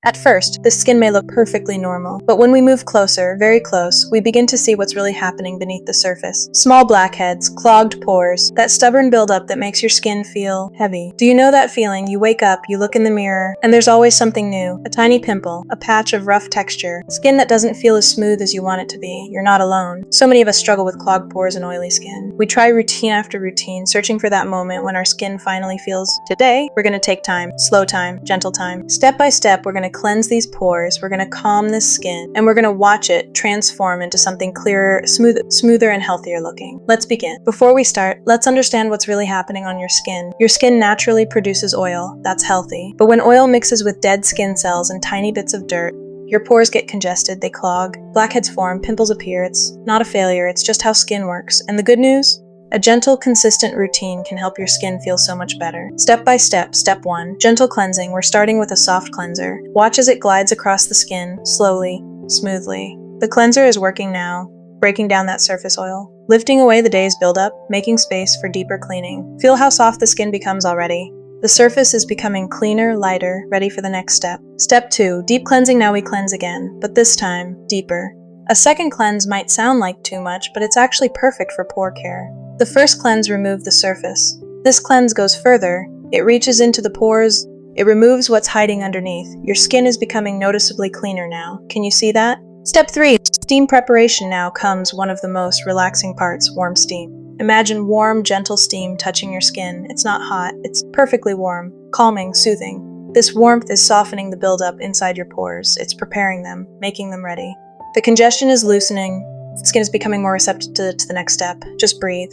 At first, the skin may look perfectly normal, but when we move closer, very close, we begin to see what's really happening beneath the surface. Small blackheads, clogged pores, that stubborn buildup that makes your skin feel heavy. Do you know that feeling? You wake up, you look in the mirror, and there's always something new. A tiny pimple, a patch of rough texture, skin that doesn't feel as smooth as you want it to be. You're not alone. So many of us struggle with clogged pores and oily skin. We try routine after routine, searching for that moment when our skin finally feels, today, we're going to take time, slow time, gentle time. Step by step, we're going to cleanse these pores, we're going to calm this skin, and we're going to watch it transform into something clearer, smoother, and healthier looking. Let's begin. Before we start, let's understand what's really happening on your skin. Your skin naturally produces oil. That's healthy. But when oil mixes with dead skin cells and tiny bits of dirt, your pores get congested, they clog, blackheads form, pimples appear. It's not a failure, it's just how skin works. And the good news? A gentle, consistent routine can help your skin feel so much better. Step by step, step 1, gentle cleansing. We're starting with a soft cleanser. Watch as it glides across the skin, slowly, smoothly. The cleanser is working now, breaking down that surface oil, lifting away the day's buildup, making space for deeper cleaning. Feel how soft the skin becomes already. The surface is becoming cleaner, lighter, ready for the next step. Step 2, deep cleansing. Now we cleanse again, but this time, deeper. A second cleanse might sound like too much, but it's actually perfect for pore care. The first cleanse removed the surface. This cleanse goes further. It reaches into the pores. It removes what's hiding underneath. Your skin is becoming noticeably cleaner now. Can you see that? Step 3, steam preparation. Now comes one of the most relaxing parts, warm steam. Imagine warm, gentle steam touching your skin. It's not hot, it's perfectly warm, calming, soothing. This warmth is softening the buildup inside your pores. It's preparing them, making them ready. The congestion is loosening. The skin is becoming more receptive to the next step. Just breathe.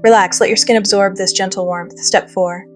Relax, let your skin absorb this gentle warmth. Step 4.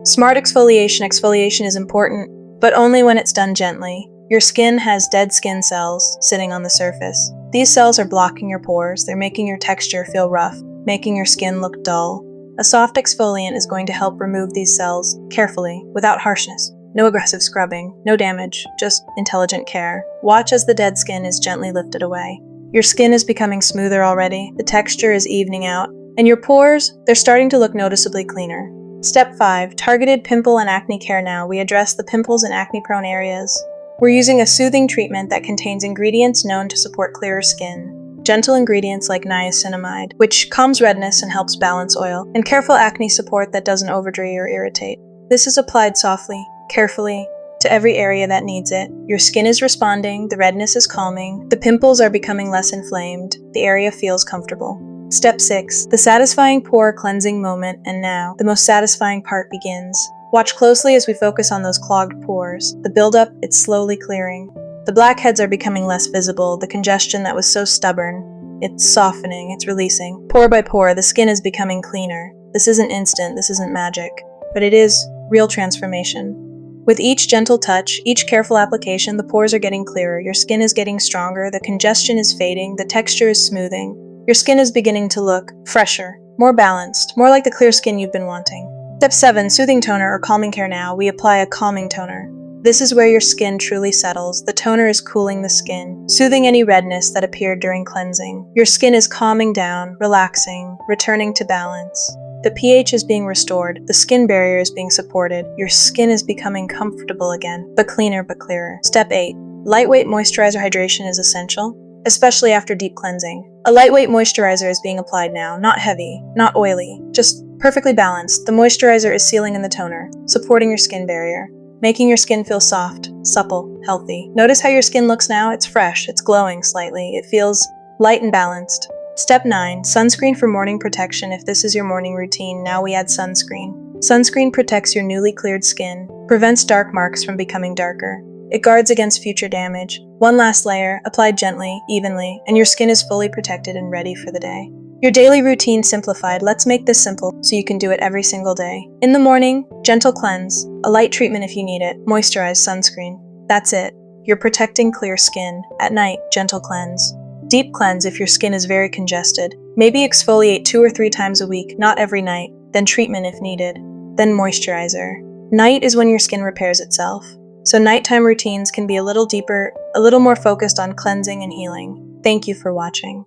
Smart exfoliation. Exfoliation is important, but only when it's done gently. Your skin has dead skin cells sitting on the surface. These cells are blocking your pores. They're making your texture feel rough, making your skin look dull. A soft exfoliant is going to help remove these cells carefully, without harshness. No aggressive scrubbing, no damage, just intelligent care. Watch as the dead skin is gently lifted away. Your skin is becoming smoother already, the texture is evening out, and your pores, they're starting to look noticeably cleaner. Step 5, targeted pimple and acne care. Now we address the pimples and acne-prone areas. We're using a soothing treatment that contains ingredients known to support clearer skin. Gentle ingredients like niacinamide, which calms redness and helps balance oil, and careful acne support that doesn't overdry or irritate. This is applied softly, carefully, to every area that needs it. Your skin is responding, the redness is calming, the pimples are becoming less inflamed, the area feels comfortable. Step 6, the satisfying pore cleansing moment, and now, the most satisfying part begins. Watch closely as we focus on those clogged pores. The buildup, it's slowly clearing. The blackheads are becoming less visible, the congestion that was so stubborn, it's softening, it's releasing. Pore by pore, the skin is becoming cleaner. This isn't instant, this isn't magic, but it is real transformation. With each gentle touch, each careful application, the pores are getting clearer, your skin is getting stronger, the congestion is fading, the texture is smoothing. Your skin is beginning to look fresher, more balanced, more like the clear skin you've been wanting. Step 7, soothing toner or calming care. Now we apply a calming toner. This is where your skin truly settles. The toner is cooling the skin, soothing any redness that appeared during cleansing. Your skin is calming down, relaxing, returning to balance. The pH is being restored, the skin barrier is being supported, your skin is becoming comfortable again, but cleaner but clearer. Step 8. Lightweight moisturizer hydration is essential, especially after deep cleansing. A lightweight moisturizer is being applied now, not heavy, not oily, just perfectly balanced. The moisturizer is sealing in the toner, supporting your skin barrier, making your skin feel soft, supple, healthy. Notice how your skin looks now? It's fresh, it's glowing slightly, it feels light and balanced. Step 9, sunscreen for morning protection. If this is your morning routine, now we add sunscreen. Sunscreen protects your newly cleared skin, prevents dark marks from becoming darker. It guards against future damage. One last layer, applied gently, evenly, and your skin is fully protected and ready for the day. Your daily routine simplified. Let's make this simple so you can do it every single day. In the morning, gentle cleanse, a light treatment if you need it, moisturize, sunscreen. That's it. You're protecting clear skin. At night, gentle cleanse. Deep cleanse if your skin is very congested. Maybe exfoliate 2 or 3 times a week, not every night. Then treatment if needed. Then moisturizer. Night is when your skin repairs itself. So nighttime routines can be a little deeper, a little more focused on cleansing and healing. Thank you for watching.